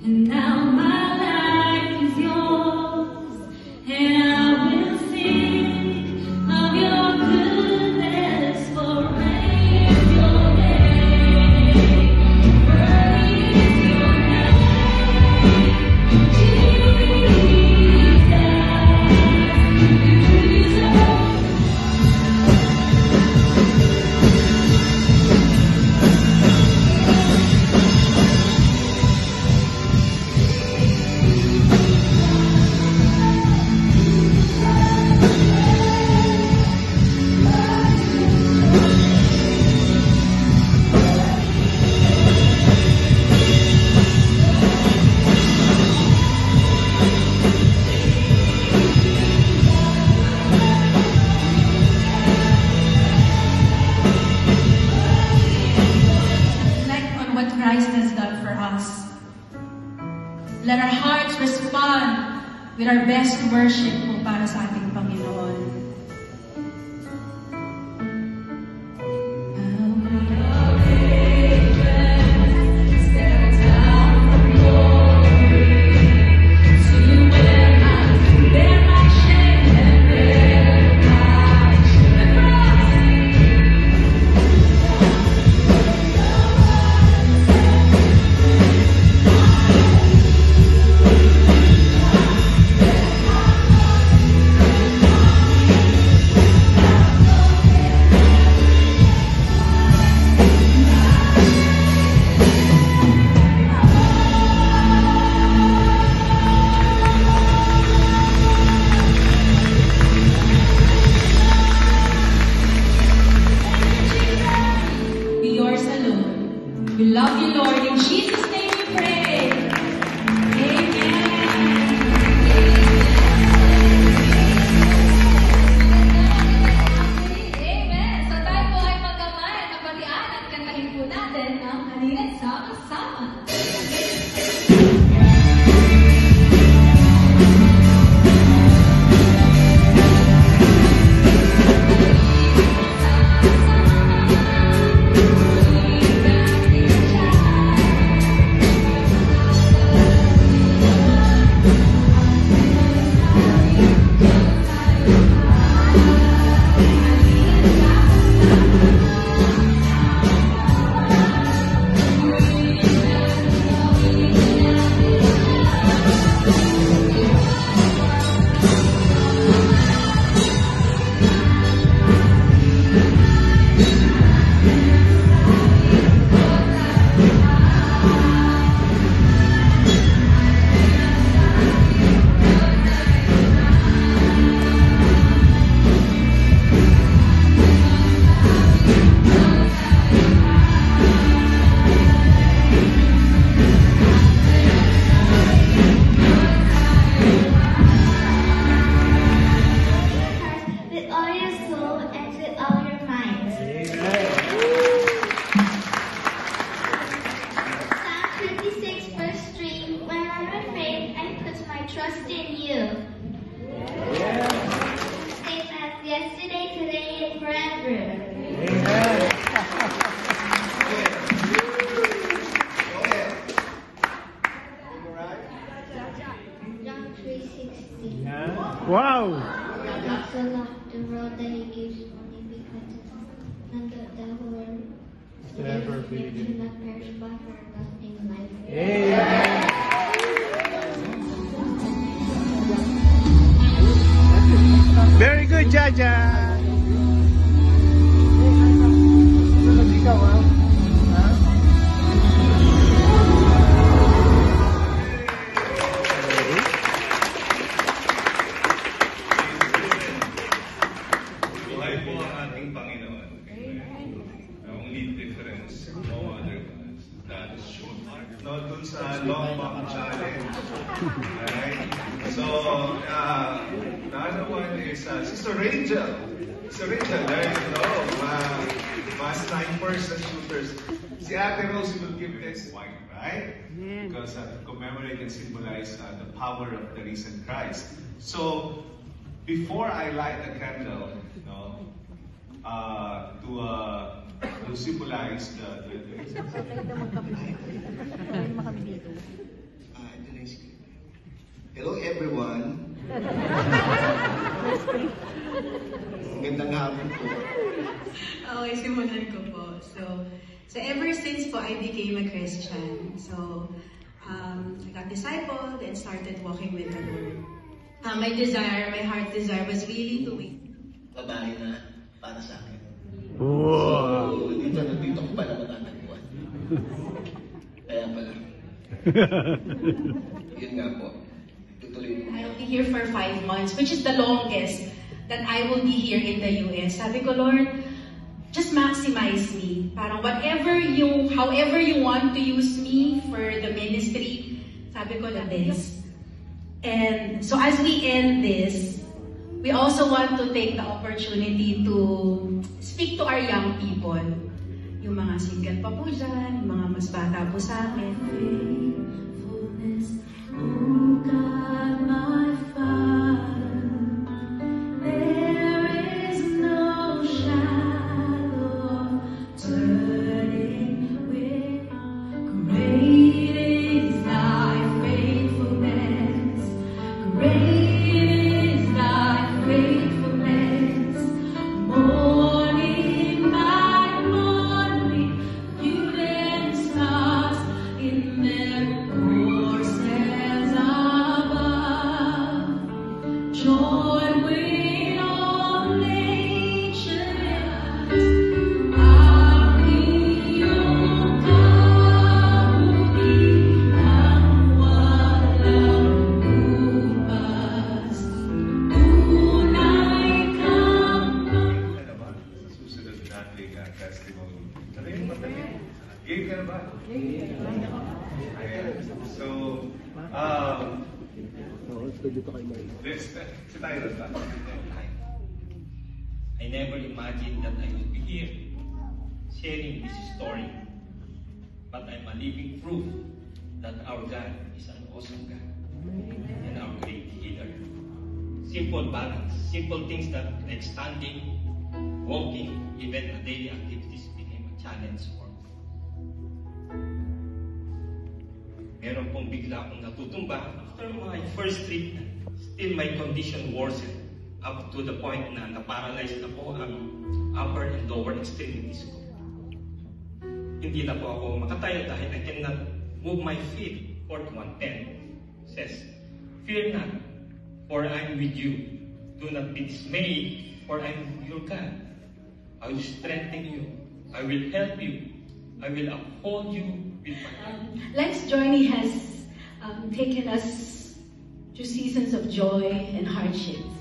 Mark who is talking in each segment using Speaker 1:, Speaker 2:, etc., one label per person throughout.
Speaker 1: And now my life is yours, and I will sing of your goodness, forever your name. Worthy is your name, Jesus.
Speaker 2: What Christ has done for us. Let our hearts respond with our best worship po para sa ating Panginoon.
Speaker 3: puts my trust in you. Same as yesterday, today, and forever. John 3:16.
Speaker 4: Wow!
Speaker 3: God so loved the world that He gives only because none of the world
Speaker 4: Never be.
Speaker 3: should not perish but for everlasting life.
Speaker 4: Very good, Jaja!
Speaker 5: Buhay po ang ating Panginoon. The only difference, no other gods. That is true. No, dun sa long walk challenge. Alright? So, the other one is Sister Rachel. Sister Rachel, there you go. Mga snipers and shooters. Si Ate Rose will give this white, right? Because to commemorate and symbolize the power of the risen Christ. So, before I light the candle, to symbolize the
Speaker 6: Hello everyone. Magandang hapon po.
Speaker 2: Okay, simulan ko po. So ever since po I became a Christian, so I got discipled and started walking with the Lord. My heart desire was really to wait.
Speaker 6: Babae na para sa akin.
Speaker 4: Wow!
Speaker 6: So, dito ko pala matatagpuan. Kaya pala. Yun nga po. Tutuloy mo.
Speaker 2: I will be here for 5 months, which is the longest that I will be here in the US. Sabi ko, Lord, just maximize me. Parang however you want to use me for the ministry, sabi ko na this. And so as we end this, we also want to take the opportunity to speak to our young people. Yung mga single pa po dyan, yung mga mas bata po sa akin.
Speaker 1: Faithfulness, oh God, my Father, there is no shadow of turning with. Great is thy faithfulness, great is thy faithfulness. Morning by morning, new stars in their courses above. Joy with all nations, ang iyong kamuhi ang walang lupas. Tunay kang
Speaker 5: Game ka na ba? Sa susunod nating testimony. Game ka na ba? Ayan. So, si Tyron ba?
Speaker 7: I never imagined that I would be here sharing this story. But I'm a living proof that our God is an awesome God and our great healer. Simple balance, simple things like standing, walking, even the daily activities became a challenge for me. Meron pong bigla akong natutumba after my first treatment. Still my condition worsened up to the point na na-paralyzed na po ang upper and lower extremities ko. Hindi na po ako makatayo dahil I cannot move my feet. 41:10 says, "Fear not, for I am with you. Do not be dismayed, for I am your God. I will strengthen you. I will help you. I will uphold you with my hand."
Speaker 2: Life's journey has taken us through seasons of joy and hardships.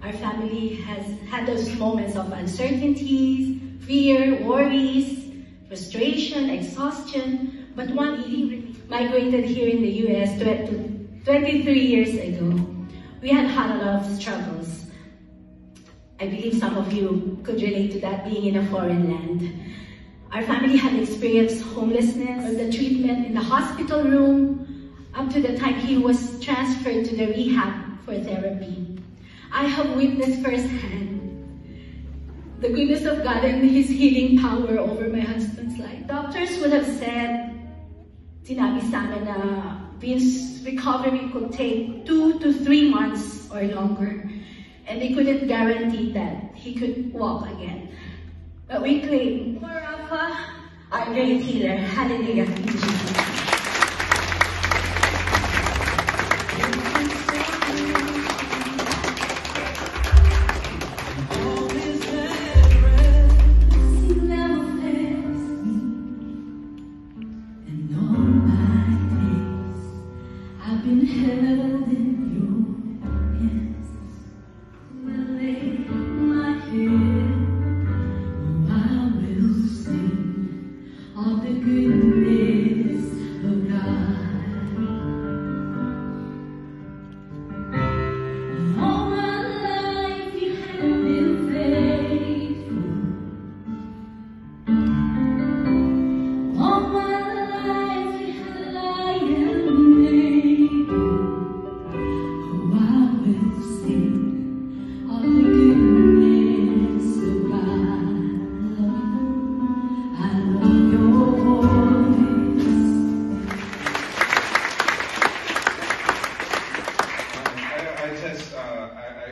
Speaker 2: Our family has had those moments of uncertainties, fear, worries, frustration, exhaustion. But one evening, migrated here in the US 23 years ago. We had had a lot of struggles. I believe some of you could relate to that, being in a foreign land. Our family had experienced homelessness, the treatment in the hospital room, up to the time he was transferred to the rehab for therapy. I have witnessed firsthand the goodness of God and His healing power over my husband's life. Doctors would have said, sinabi sa amin na Vince's recovery could take 2 to 3 months or longer. And they couldn't guarantee that he could walk again. But we claim, for Rafa, our great healer. Hallelujah. In Jesus' name.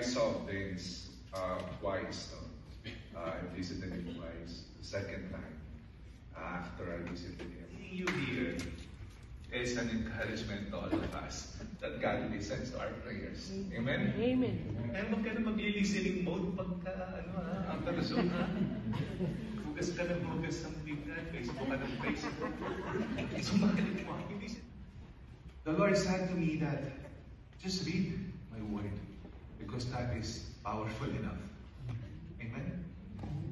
Speaker 5: I saw Vince twice. I visited him twice. The second time, after I visited him. Seeing you here is an encouragement to all of us that God listens to our prayers. Amen?
Speaker 1: Amen.
Speaker 5: Kaya huwag ka na mag-listening mode pagka, after the show, ha? Hugas ka ng hugas ng bigat, Facebook ka ng Facebook. Sumalit mo. The Lord said to me that, just read my word, because that is powerful enough. Amen?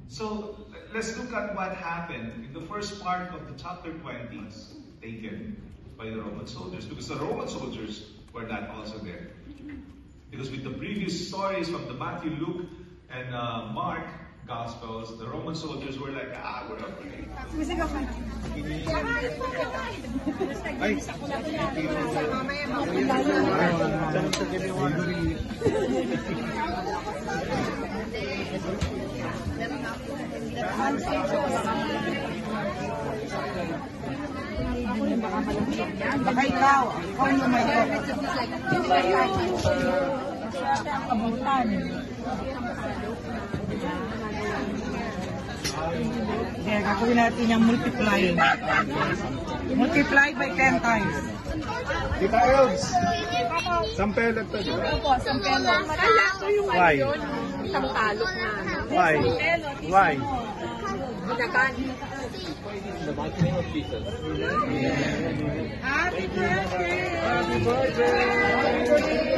Speaker 5: So, let's look at what happened in the first part of the chapter 20, taken by the Roman soldiers, because the Roman soldiers were not also there. Because with the previous stories from the Matthew, Luke, and Mark Gospels, the Roman soldiers were like, we're afraid.
Speaker 8: Baka ikaw, ako yung may kabutan. Kaya gagawin natin yung multiply. Multiply by 10 times.
Speaker 4: Tita Els, sampelot to, di ba?
Speaker 1: Opo, sampelo. Kaya ko yung
Speaker 4: Why?
Speaker 1: yun, isang talok na.
Speaker 4: Why? Why?
Speaker 1: Binagan.
Speaker 8: Happy birthday!
Speaker 4: Happy birthday!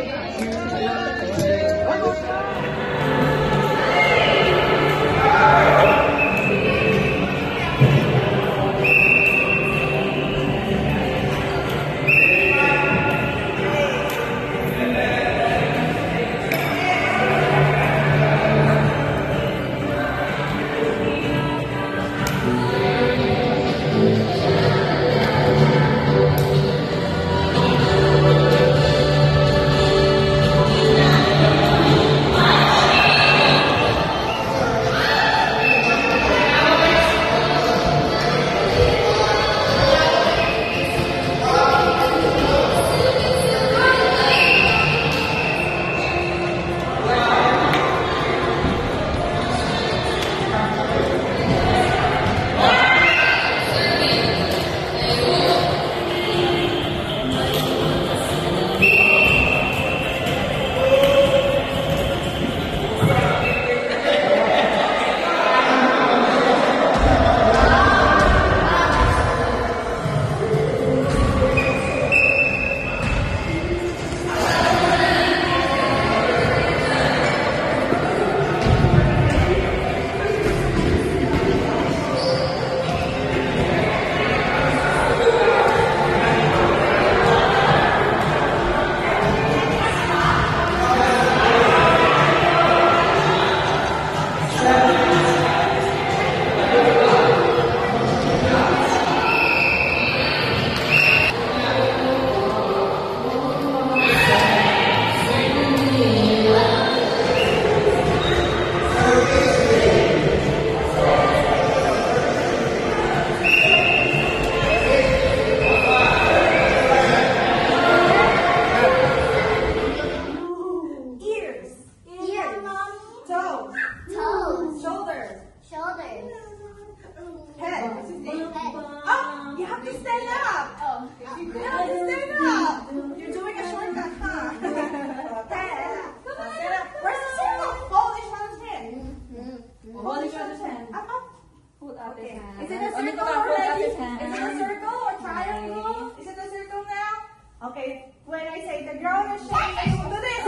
Speaker 9: is shaking. Do this.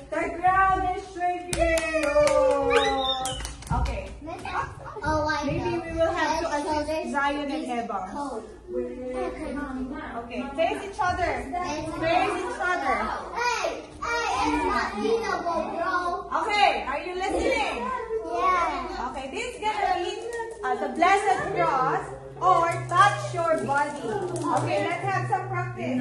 Speaker 9: The ground is shaking. Oh. Okay. Maybe we will have to assist Zion and Eva. Okay, face each other. Face each other. Okay, are you listening?
Speaker 3: Yeah.
Speaker 9: Okay, this is gonna read the blessed cross or touch your body. Okay, let's have some practice.